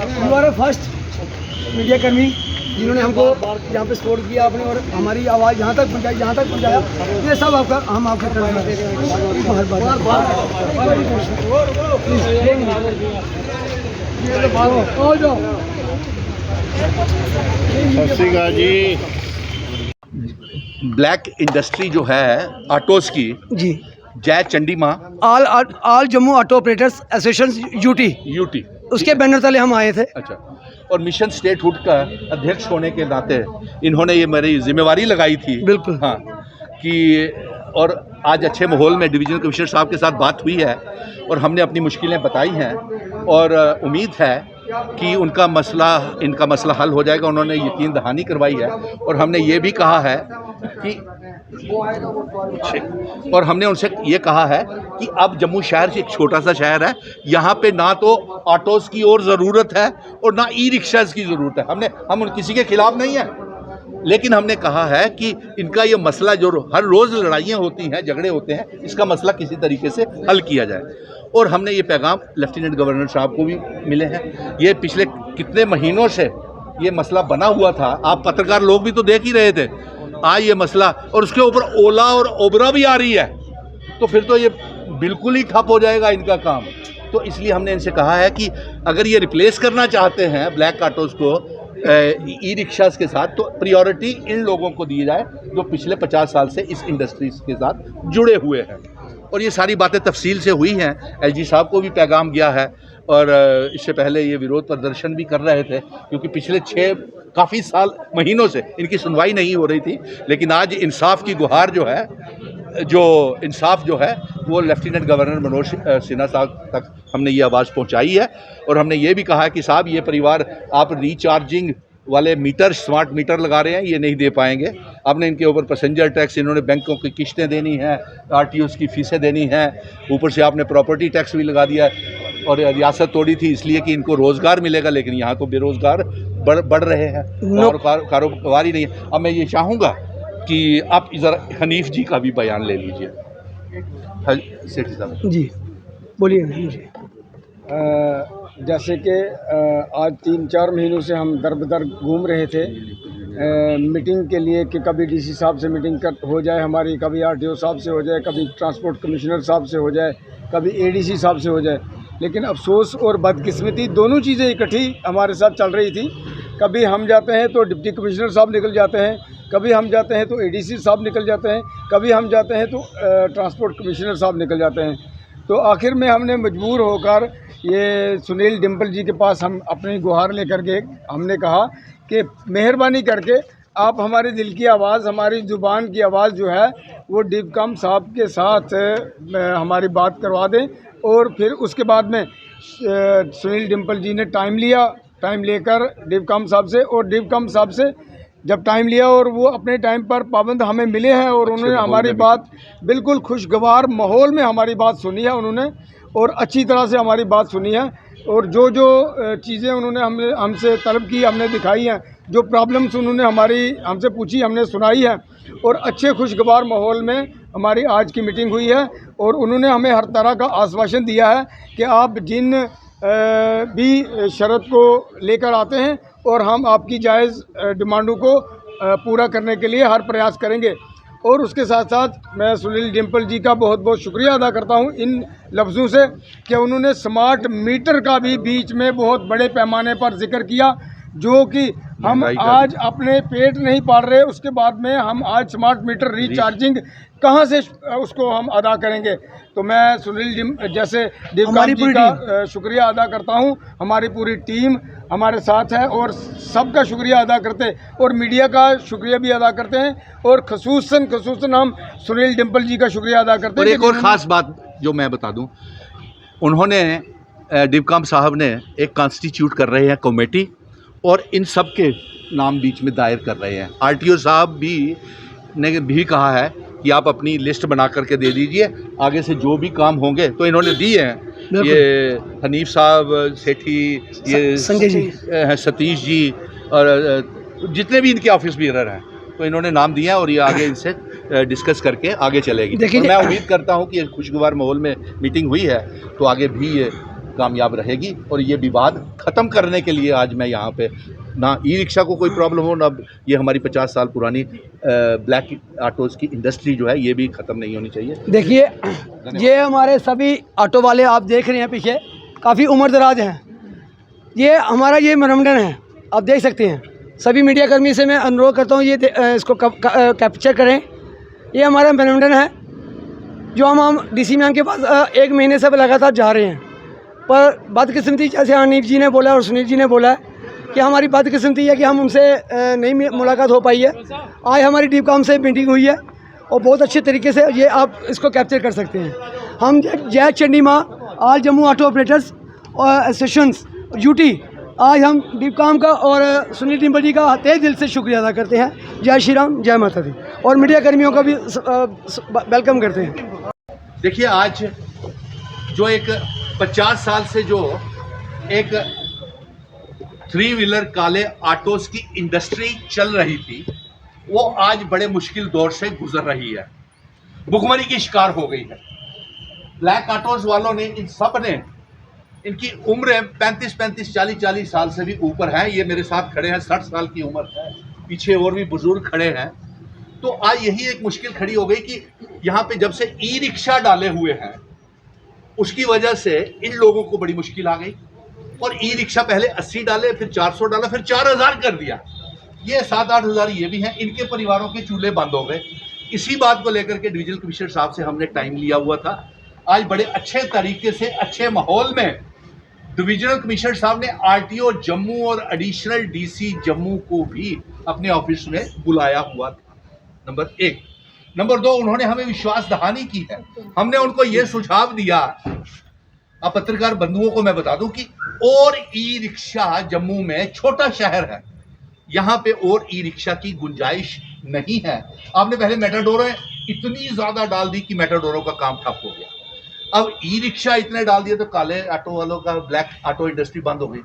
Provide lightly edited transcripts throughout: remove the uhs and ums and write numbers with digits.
हमारे first media कर्मी जिन्होंने हमको यहाँ पे सपोर्ट किया आपने और हमारी आवाज़ यहाँ तक पहुँचाया, ये सब आपका हम आपका सत श्री अकाल जी। ब्लैक इंडस्ट्री जो है ऑटोज़ की जी, जय चंडी माँ all Jammu auto operators association UT उसके बैनर तले हम आए थे। अच्छा, और मिशन स्टेटहुड का अध्यक्ष होने के नाते इन्होंने ये मेरी जिम्मेवारी लगाई थी। बिल्कुल हाँ, कि और आज अच्छे माहौल में डिवीजनल कमिश्नर साहब के साथ बात हुई है और हमने अपनी मुश्किलें बताई हैं और उम्मीद है कि इनका मसला हल हो जाएगा। उन्होंने यकीन दहानी करवाई है और हमने ये भी कहा है कि उनसे ये कहा है कि अब जम्मू शहर एक छोटा सा शहर है, यहाँ पे ना तो ऑटोज़ की और ज़रूरत है और ना ई रिक्शाज़ की ज़रूरत है। हम किसी के खिलाफ नहीं हैं, लेकिन हमने कहा है कि इनका ये मसला जो हर रोज़ लड़ाइयाँ होती हैं, झगड़े होते हैं, इसका मसला किसी तरीके से हल किया जाए। और हमने ये पैगाम लेफ्टिनेंट गवर्नर साहब को भी मिले हैं। ये पिछले कितने महीनों से ये मसला बना हुआ था, आप पत्रकार लोग भी तो देख ही रहे थे। आज ये मसला और उसके ऊपर ओला और ओबरा भी आ रही है, तो फिर तो ये बिल्कुल ही ठप हो जाएगा इनका काम। तो इसलिए हमने इनसे कहा है कि अगर ये रिप्लेस करना चाहते हैं ब्लैक ऑटोज़ को ई रिक्शाज़ के साथ, तो प्रायोरिटी इन लोगों को दी जाए जो पिछले 50 साल से इस इंडस्ट्रीज़ के साथ जुड़े हुए हैं। और ये सारी बातें तफसील से हुई हैं, एलजी साहब को भी पैगाम गया है और इससे पहले ये विरोध प्रदर्शन भी कर रहे थे क्योंकि पिछले काफ़ी महीनों से इनकी सुनवाई नहीं हो रही थी। लेकिन आज इंसाफ की गुहार इंसाफ जो है वो लेफ्टिनेंट गवर्नर मनोज सिन्हा साहब तक हमने ये आवाज़ पहुंचाई है। और हमने ये भी कहा है कि साहब ये परिवार आप रिचार्जिंग वाले स्मार्ट मीटर लगा रहे हैं, ये नहीं दे पाएंगे। आपने इनके ऊपर पैसेंजर टैक्स, इन्होंने बैंकों की किस्तें देनी हैं, आरटीओज़ की फीसें देनी हैं, ऊपर से आपने प्रॉपर्टी टैक्स भी लगा दिया है। और रियासत तोड़ी थी इसलिए कि इनको रोज़गार मिलेगा, लेकिन यहाँ तो बेरोज़गार बढ़ रहे हैं, कारोबार ही नहीं है। अब मैं ये चाहूँगा कि आप ज़रा हनीफ जी का भी बयान ले लीजिए। सेठी साहब जी बोलिए। जैसे कि आज 3-4 महीनों से हम दर बदर घूम रहे थे मीटिंग के लिए कि कभी डीसी साहब से मीटिंग हो जाए हमारी, कभी आरटीओ साहब से हो जाए, कभी ट्रांसपोर्ट कमिश्नर साहब से हो जाए, कभी एडीसी साहब से हो जाए। लेकिन अफसोस और बदकिस्मती दोनों चीज़ें इकट्ठी हमारे साथ चल रही थी। कभी हम जाते हैं तो डिप्टी कमिश्नर साहब निकल जाते हैं, कभी हम जाते हैं तो एडीसी साहब निकल जाते हैं, कभी हम जाते हैं तो ट्रांसपोर्ट कमिश्नर साहब निकल जाते हैं। तो आखिर में हमने मजबूर होकर ये सुनील डिम्पल जी के पास हम अपनी गुहार लेकर के हमने कहा कि मेहरबानी करके आप हमारे दिल की आवाज़, हमारी ज़ुबान की आवाज़ जो है वो डिपकॉम साहब के साथ हमारी बात करवा दें। और फिर उसके बाद में सुनील डिम्पल जी ने टाइम लेकर डिपकॉम साहब से, और डिपकॉम साहब से जब टाइम लिया और वो अपने टाइम पर पाबंद हमें मिले हैं और उन्होंने हमारी बात बिल्कुल खुशगवार माहौल में हमारी बात सुनी है उन्होंने, और अच्छी तरह से हमारी बात सुनी है। और जो चीज़ें उन्होंने हमसे तलब की हमने दिखाई हैं, जो प्रॉब्लम्स उन्होंने हमसे पूछी हमने सुनाई है, और अच्छे खुशगवार माहौल में हमारी आज की मीटिंग हुई है। और उन्होंने हमें हर तरह का आश्वासन दिया है कि आप जिन भी शर्त को लेकर आते हैं और हम आपकी जायज़ डिमांडों को पूरा करने के लिए हर प्रयास करेंगे। और उसके साथ साथ मैं सुनील डिम्पल जी का बहुत बहुत शुक्रिया अदा करता हूं इन लफ्ज़ों से कि उन्होंने स्मार्ट मीटर का भी बीच में बहुत बड़े पैमाने पर जिक्र किया, जो कि हम आज अपने पेट नहीं पाल रहे, उसके बाद में हम आज स्मार्ट मीटर रिचार्जिंग कहां से उसको हम अदा करेंगे। तो मैं सुनील डिम्पल जी का शुक्रिया अदा करता हूं। हमारी पूरी टीम हमारे साथ है और सबका शुक्रिया अदा करते, और मीडिया का शुक्रिया भी अदा करते हैं, और खसूसन हम सुनील डिम्पल जी का शुक्रिया अदा करते हैं। एक और ख़ास बात जो मैं बता दूं, उन्होंने डिपकॉम साहब ने एक कॉन्स्टिट्यूट कर रहे हैं कमेटी, और इन सब के नाम बीच में दायर कर रहे हैं। आरटीओ साहब ने भी कहा है कि आप अपनी लिस्ट बना करके दे दीजिए, आगे से जो भी काम होंगे तो इन्होंने दिए हैं। ये हनीफ साहब, सेठी, ये संजय जी, सतीश जी, और जितने भी इनके ऑफिस बीरर हैं, तो इन्होंने नाम दिया और ये आगे इनसे डिस्कस करके आगे चलेगी। तो मैं उम्मीद करता हूँ कि खुशगवार माहौल में मीटिंग हुई है, तो आगे भी ये कामयाब रहेगी। और ये विवाद ख़त्म करने के लिए आज मैं यहाँ पे, ना ई रिक्शा को कोई प्रॉब्लम हो, ना ये हमारी 50 साल पुरानी ब्लैक ऑटोज़ की इंडस्ट्री जो है ये भी ख़त्म नहीं होनी चाहिए। देखिए, ये हमारे सभी ऑटो वाले आप देख रहे हैं पीछे काफ़ी उम्र दराज हैं। ये हमारा ये मेमोरेंडम है, आप देख सकते हैं। सभी मीडिया कर्मी से मैं अनुरोध करता हूँ इसको कैप्चर करें। ये हमारा मेमोरेंडम है जो हम डीसी मैम के पास 1 महीने से लगातार जा रहे हैं, पर बदकिस्मती जैसे अनीफ जी ने बोला और सुनील जी ने बोला कि हमारी बदकिस्मती है कि हम उनसे नहीं मुलाकात हो पाई है। आज हमारी डीपकॉम से मीटिंग हुई है और बहुत अच्छे तरीके से ये आप इसको कैप्चर कर सकते हैं। हम जय चंडी माँ ऑल जम्मू ऑटो ऑपरेटर्स और एसोसिएशंस यूटी, आज हम डीपकॉम का और सुनील डिम्पल जी का तहे दिल से शुक्रिया अदा करते हैं। जय श्री राम, जय माता दी। और मीडिया कर्मियों का भी वेलकम करते हैं। देखिए, आज जो एक 50 साल से जो एक 3 व्हीलर काले ऑटोज़ की इंडस्ट्री चल रही थी, वो आज बड़े मुश्किल दौर से गुजर रही है, भुखमरी की शिकार हो गई है। ब्लैक ऑटोज़ वालों ने, इन सब ने, इनकी उम्र 35-40 साल से भी ऊपर है। ये मेरे साथ खड़े हैं, 60 साल की उम्र है, पीछे और भी बुजुर्ग खड़े हैं। तो आज यही एक मुश्किल खड़ी हो गई कि यहाँ पे जब से ई रिक्शा डाले हुए हैं उसकी वजह से इन लोगों को बड़ी मुश्किल आ गई। और ई रिक्शा पहले 80 डाले, फिर 400 डाला, फिर 4000 कर दिया। ये 7-8 हज़ार ये भी हैं, इनके परिवारों के चूल्हे बंद हो गए। इसी बात को लेकर के डिविजनल कमिश्नर साहब से हमने टाइम लिया हुआ था। आज बड़े अच्छे तरीके से, अच्छे माहौल में डिविजनल कमिश्नर साहब ने आरटीओ जम्मू और एडिशनल डीसी जम्मू को भी अपने ऑफिस में बुलाया हुआ था, नंबर 1। नंबर 2, उन्होंने हमें विश्वास दहानी की है। हमने उनको ये सुझाव दिया, अब पत्रकार बंधुओं को मैं बता दूं कि और ई रिक्शा जम्मू में, छोटा शहर है, यहाँ पे और ई रिक्शा की गुंजाइश नहीं है। आपने पहले मेटाडोरें इतनी ज्यादा डाल दी कि मेटाडोरों का काम ठप हो गया। अब ई रिक्शा इतने डाल दिए तो काले ऑटो वालों का, ब्लैक ऑटो इंडस्ट्री बंद हो गई।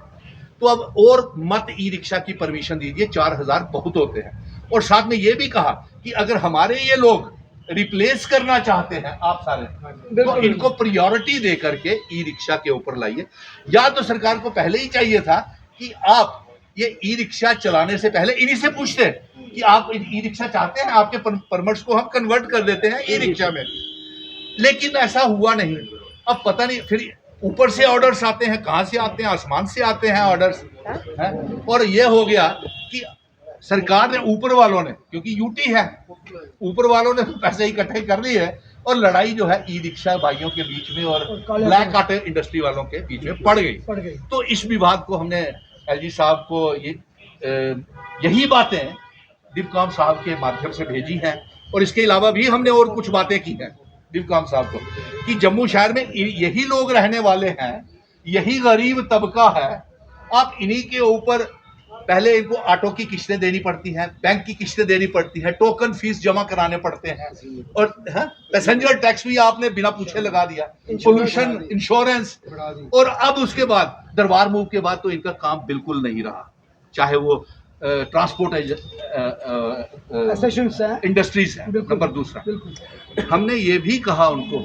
तो अब और मत ई रिक्शा की परमिशन दीजिए, 4000 बहुत होते हैं। और साथ में ये भी कहा कि अगर हमारे ये लोग रिप्लेस करना चाहते हैं आप सारे, तो इनको प्रायोरिटी दे करके ई रिक्शा के ऊपर लाइए। या तो सरकार को पहले ही चाहिए था कि आप ये ई रिक्शा चलाने से पहले इन्हीं से पूछते कि आप ई रिक्शा चाहते हैं, आपके परमिट्स को हम कन्वर्ट कर देते हैं ई रिक्शा में। लेकिन ऐसा हुआ नहीं। अब पता नहीं फिर ऊपर से ऑर्डर्स आते हैं, कहाँ से आते हैं, आसमान से आते हैं ऑर्डर्स हैं। और ये हो गया कि सरकार ने, ऊपर वालों ने, क्योंकि यूटी है, ऊपर वालों ने पैसे इकट्ठे कर लिए है और लड़ाई जो है ई रिक्शा भाइयों के बीच में और ब्लैक ऑटो इंडस्ट्री वालों के बीच में पड़ गई। तो इस विवाद को हमने एलजी साहब को यही बातें डिपकॉम साहब के माध्यम से भेजी हैं। और इसके अलावा भी हमने और कुछ बातें की हैं डिपकॉम साहब को कि जम्मू शहर में यही लोग रहने वाले हैं, यही गरीब तबका है, आप इन्हीं के ऊपर पहले इनको ऑटो की किस्तें देनी पड़ती हैं, बैंक की किस्तें देनी पड़ती हैं, टोकन फीस जमा कराने पड़ते हैं, और पैसेंजर टैक्स भी आपने बिना पूछे लगा दिया, पोल्यूशन इंश्योरेंस। और अब उसके बाद दरबार मूव के बाद तो इनका काम बिल्कुल नहीं रहा, चाहे वो ट्रांसपोर्ट इंडस्ट्रीज है। नंबर दूसरा, हमने ये भी कहा उनको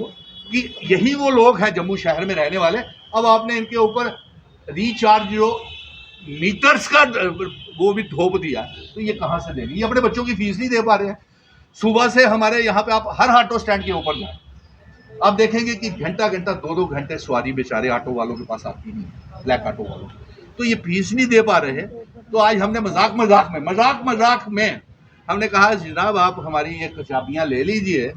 कि यही वो लोग हैं जम्मू शहर में रहने वाले, अब आपने इनके ऊपर रिचार्ज जो मीटर्स का वो भी थोप दिया, तो ये कहाँ से देंगे? ये अपने बच्चों की फीस नहीं दे पा रहे हैं। सुबह से हमारे यहाँ पे आप हर ऑटो स्टैंड के ऊपर जाए, आप देखेंगे कि घंटा 2-2 घंटे सवारी बेचारे ऑटो वालों के पास आती नहीं, ब्लैक ऑटो वालों, तो ये फीस नहीं दे पा रहे। तो आज हमने मजाक में हमने कहा, जनाब आप हमारी ये चाबियाँ ले लीजिए,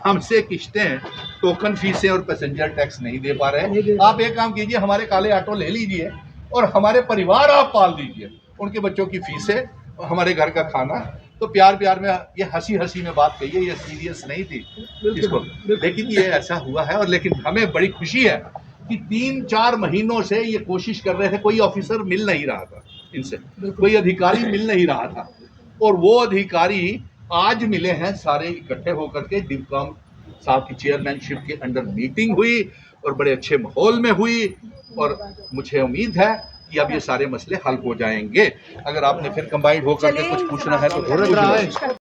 हमसे किस्तें, टोकन फीसें और पैसेंजर टैक्स नहीं दे पा रहे। आप एक काम कीजिए, हमारे काले ऑटो ले लीजिए और हमारे परिवार आप पाल दीजिए, उनके बच्चों की फीसें, हमारे घर का खाना। तो प्यार में ये हंसी में बात कही है, ये सीरियस नहीं थी इसको, लेकिन ये ऐसा हुआ है। और लेकिन हमें बड़ी खुशी है कि 3-4 महीनों से ये कोशिश कर रहे थे, कोई ऑफिसर मिल नहीं रहा था इनसे, कोई अधिकारी मिल नहीं रहा था, और वो अधिकारी आज मिले हैं सारे इकट्ठे होकर के। डिपकॉम साहब की चेयरमैनशिप के अंडर मीटिंग हुई और बड़े अच्छे माहौल में हुई, और मुझे उम्मीद है कि अब ये सारे मसले हल हो जाएंगे। अगर आपने फिर कंबाइंड होकर के कुछ पूछना है तो